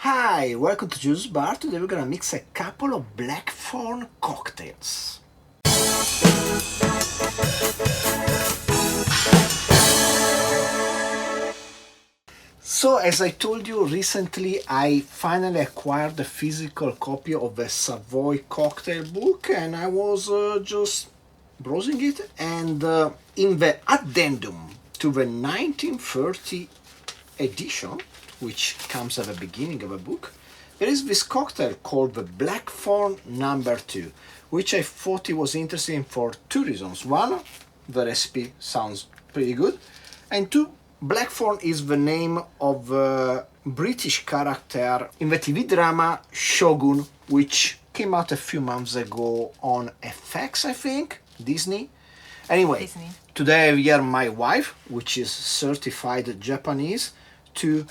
Hi, welcome to Juice Bar. Today we're gonna mix a couple of Blackthorn cocktails. So, as I told you recently, I finally acquired a physical copy of the Savoy Cocktail book, and I was just browsing it, and in the addendum to the 1930 edition, which comes at the beginning of the book, there is this cocktail called the Blackthorn No. 2, which I thought it was interesting for two reasons. One, the recipe sounds pretty good, and two, Blackthorn is the name of a British character in the TV drama Shogun, which came out a few months ago on FX, I think, Disney. Anyway, Disney. Today I have here my wife, which is certified Japanese, to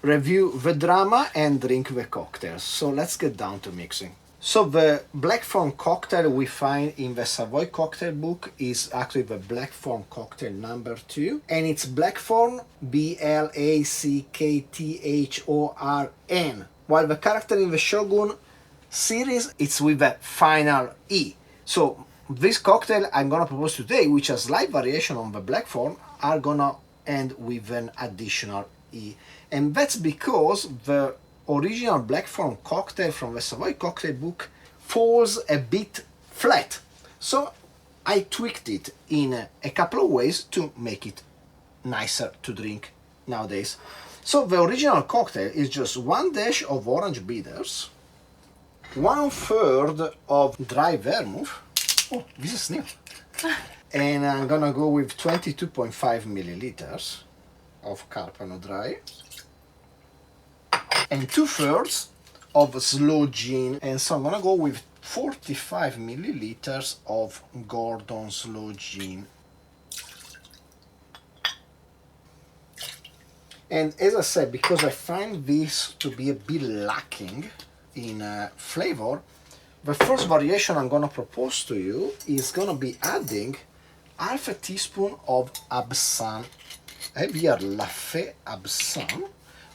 review the drama and drink the cocktails. So let's get down to mixing. So the Blackthorn cocktail we find in the Savoy Cocktail book is actually the Blackthorn Cocktail No. 2, and it's Blackthorn, Blackthorn, while the character in the Shogun series it's with the final E. So this cocktail I'm gonna propose today, which has slight variation on the Blackthorn, are gonna end with an additional E. And that's because the original Blackthorn cocktail from the Savoy Cocktail book falls a bit flat. So I tweaked it in a couple of ways to make it nicer to drink nowadays. So the original cocktail is just 1 dash of orange bitters, 1/3 of dry vermouth. Oh, this is new. And I'm gonna go with 22.5 milliliters of Carpano Dry, and 2/3 of slow gin, and so I'm gonna go with 45 milliliters of Gordon slow gin. And as I said, because I find this to be a bit lacking in flavor, the first variation I'm gonna propose to you is gonna be adding half a teaspoon of absinthe. I have here Lafay Absinthe,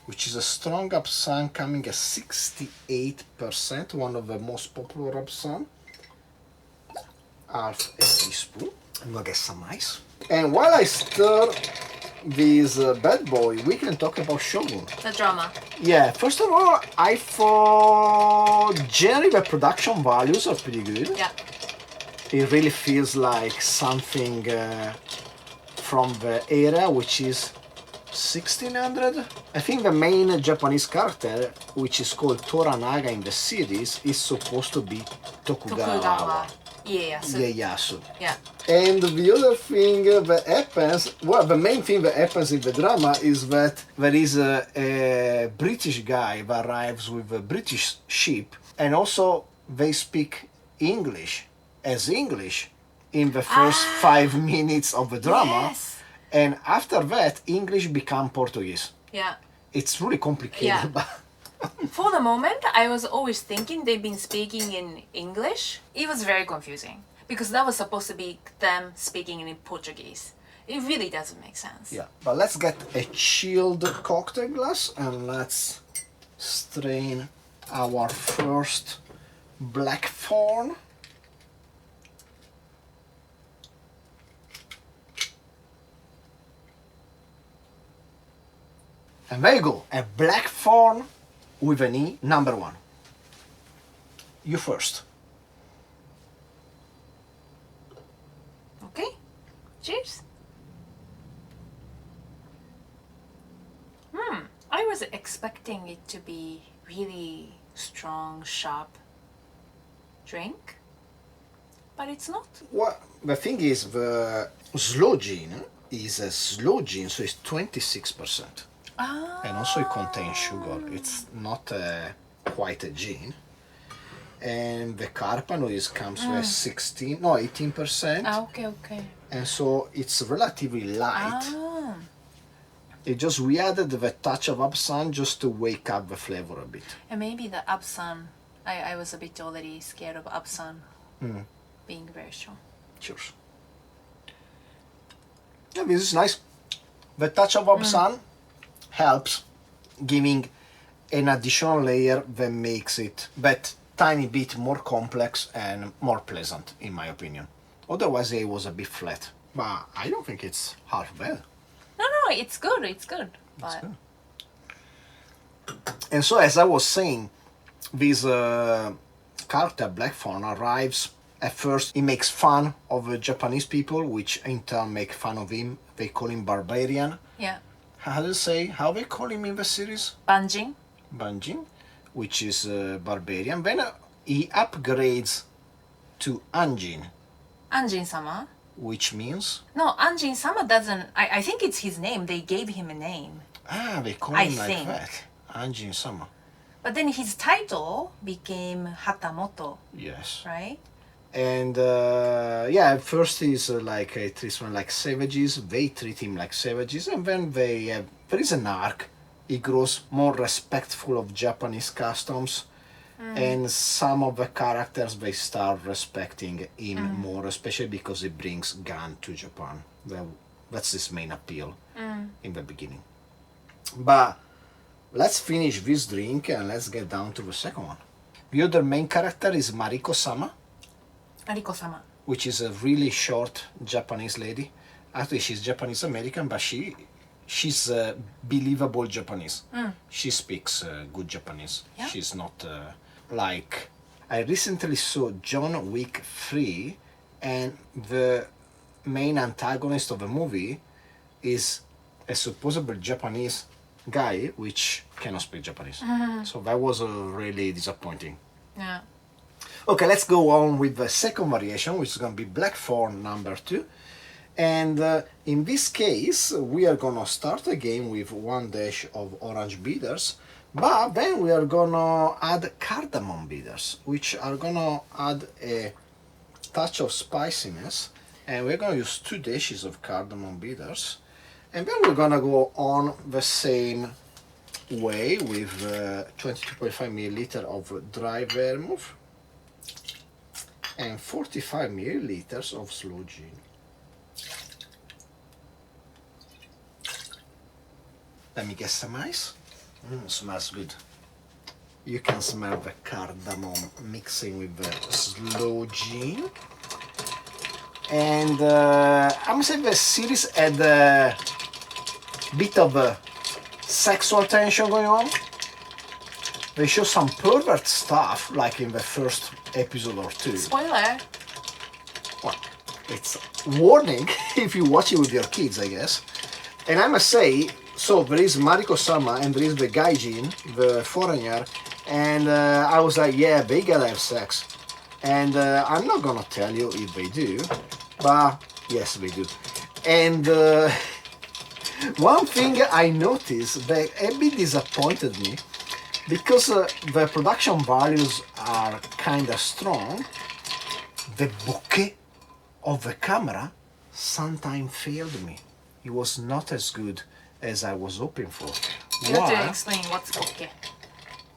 which is a strong absinthe coming at 68%, one of the most popular absinthe. Half a teaspoon. I'm gonna get some ice. And while I stir this bad boy, we can talk about Shogun. The drama. Yeah, first of all, I thought generally the production values are pretty good. Yeah. It really feels like something from the era, which is 1600. I think the main Japanese character, which is called Toranaga in the series, is supposed to be Tokugawa Ieyasu. Yeah. And the other thing that happens, well, the main thing that happens in the drama is that there is a British guy that arrives with a British ship, and also they speak English as English in the first 5 minutes of the drama. Yes. And after that, English become Portuguese. Yeah. It's really complicated. Yeah. But For the moment, I was always thinking they've been speaking in English. It was very confusing because that was supposed to be them speaking in Portuguese. It really doesn't make sense. yeah, but let's get a chilled cocktail glass and let's strain our first Blackthorn. And there you go, a Blackthorn with an E, No. 1. You first. Okay. Cheers. I was expecting it to be really strong, sharp drink, but it's not. Well, the thing is, the slow gin is a slow gin, so it's 26%. Ah. And also it contains sugar. It's not quite a gin. And the Carpano comes with 18%. Okay. And so it's relatively light. Ah. It just, we added the touch of absinthe just to wake up the flavor a bit. And maybe the absinthe. I was a bit already scared of absinthe being very strong. Cheers. Yeah, this is nice. The touch of absinthe helps giving an additional layer that makes it that tiny bit more complex and more pleasant, in my opinion. Otherwise, it was a bit flat. But I don't think it's half bad. No, no, it's good. It's good. But Good. And so, as I was saying, this character Blackthorn arrives. At first, he makes fun of the Japanese people, which in turn make fun of him. They call him barbarian. yeah, How do you say? How they call him in the series? Banjin. Banjin, which is barbarian. Then he upgrades to Anjin, Anjin-sama. which means No, Anjin-sama doesn't. I think it's his name. They gave him a name. they call I him like think. that. Anjin Sama. But then his title became Hatamoto, Yes. right? And yeah, at first he's like treats them like savages. They treat him like savages, and then there is an arc. He grows more respectful of Japanese customs, and some of the characters they start respecting him more, especially because he brings gun to Japan. That's his main appeal in the beginning. But let's finish this drink and let's get down to the second one. The other main character is Mariko-sama, Mariko-sama. which is a really short Japanese lady. Actually, she's Japanese American, but she's believable Japanese. She speaks good Japanese. Yeah. She's not like. I recently saw John Wick 3, and the main antagonist of the movie is a supposedly Japanese guy which cannot speak Japanese. So that was really disappointing. Yeah. Okay, let's go on with the second variation, which is going to be Blackthorn number 2. And in this case, we are going to start again with one dash of orange bitters, but then we are going to add cardamom bitters, which are going to add a touch of spiciness. And we're going to use 2 dashes of cardamom bitters. And then we're going to go on the same way with 22.5 milliliter of dry vermouth and 45 milliliters of sloe gin. Let me get some ice. Smells good. You can smell the cardamom mixing with the sloe gin. And I'm saying the series had a bit of a sexual tension going on. They show some pervert stuff, like in the first episode or 2. Spoiler. Well, it's warning if you watch it with your kids, I guess. And I must say, so there is Mariko-sama and there is the gaijin, the foreigner, and I was like, yeah, they gotta have sex. And I'm not gonna tell you if they do, but yes, they do. And one thing I noticed that a bit disappointed me, because the production values are kinda strong, the bokeh of the camera sometimes failed me. It was not as good as I was hoping for. You have to explain what's bokeh.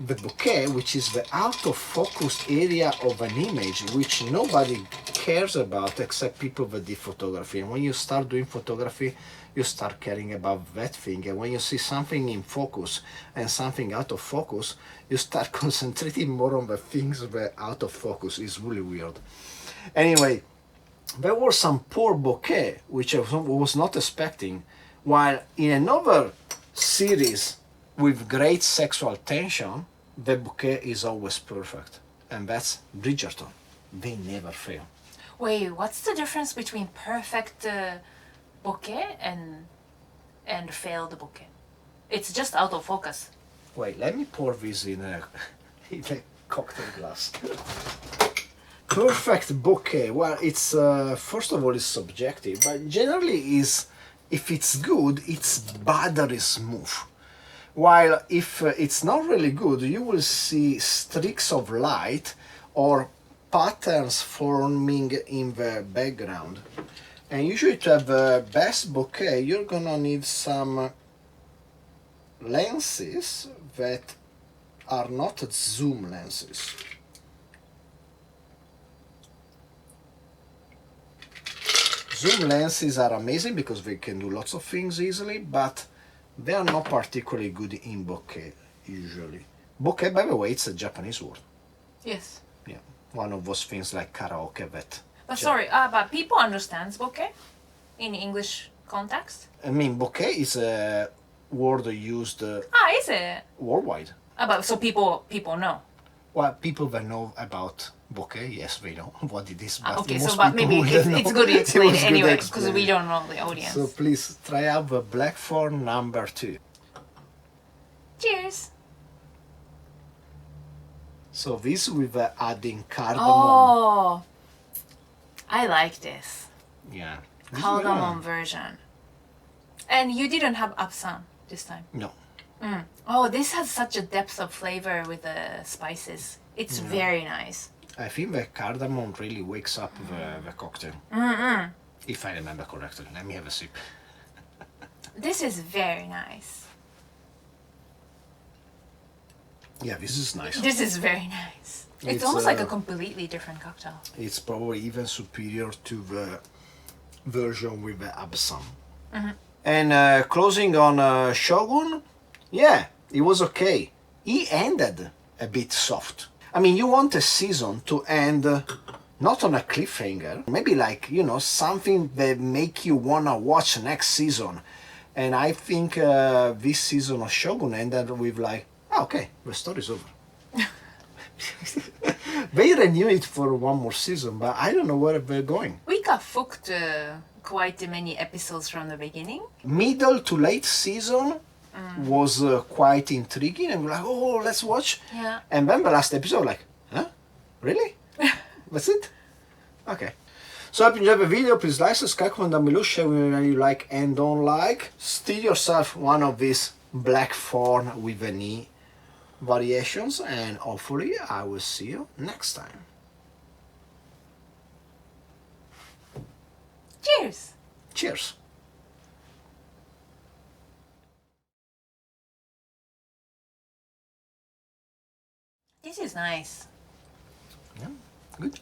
The bokeh, which is the out of focus area of an image which nobody cares about except people that do photography. And when you start doing photography, you start caring about that thing. And when you see something in focus and something out of focus, you start concentrating more on the things that are out of focus. It's really weird. Anyway, there was some poor bokeh, which I was not expecting, while in another series with great sexual tension, the bokeh is always perfect. And that's Bridgerton. They never fail. Wait, what's the difference between perfect bokeh and failed bokeh? It's just out of focus. Wait, let me pour this in a, in a cocktail glass. Perfect bokeh. Well, it's first of all, it's subjective, but generally is if it's good, it's buttery smooth. While if it's not really good, you will see streaks of light or patterns forming in the background. And usually to have the best bokeh, you're gonna need some lenses that are not zoom lenses. Zoom lenses are amazing because they can do lots of things easily, but they are not particularly good in bokeh. usually. Bokeh, by the way, it's a Japanese word. Yes. Yeah, one of those things like karaoke that. But sorry, but people understand bokeh in English context? I mean, bokeh is a word used Is it? worldwide. But so people know. Well, people that know about bokeh, yes, they know what it is. But Okay, most so but people maybe wouldn't it's know. good to explain was it good to anyway, because explain we it. don't know the audience. So please try out the Blackthorn number 2. Cheers. So this with adding cardamom. Oh, I like this Yeah. cardamom version. And you didn't have absam this time. No. Oh, this has such a depth of flavor with the spices. It's very nice. I think the cardamom really wakes up the cocktail. If I remember correctly. Let me have a sip. This is very nice. Yeah, this is nice. This is very nice. It's almost like a completely different cocktail. It's probably even superior to the version with the absam. And closing on Shogun, yeah, it was okay. He ended a bit soft. I mean, you want a season to end not on a cliffhanger, maybe like, you know, something that make you wanna watch next season. And I think this season of Shogun ended with like, oh, okay, the story's over. They renew it for one more season, but I don't know where they're going. We got hooked quite many episodes from the beginning. Middle to late season was quite intriguing, and we're like, oh, let's watch. Yeah. And then the last episode, like, huh? Really? That's it? Okay. So I hope you enjoyed the video. Please like, subscribe, comment down below, share with me when you like and don't like. Steal yourself one of these Blackthorn with an E variations, and hopefully I will see you next time. Cheers. Cheers. This is nice. Yeah, good.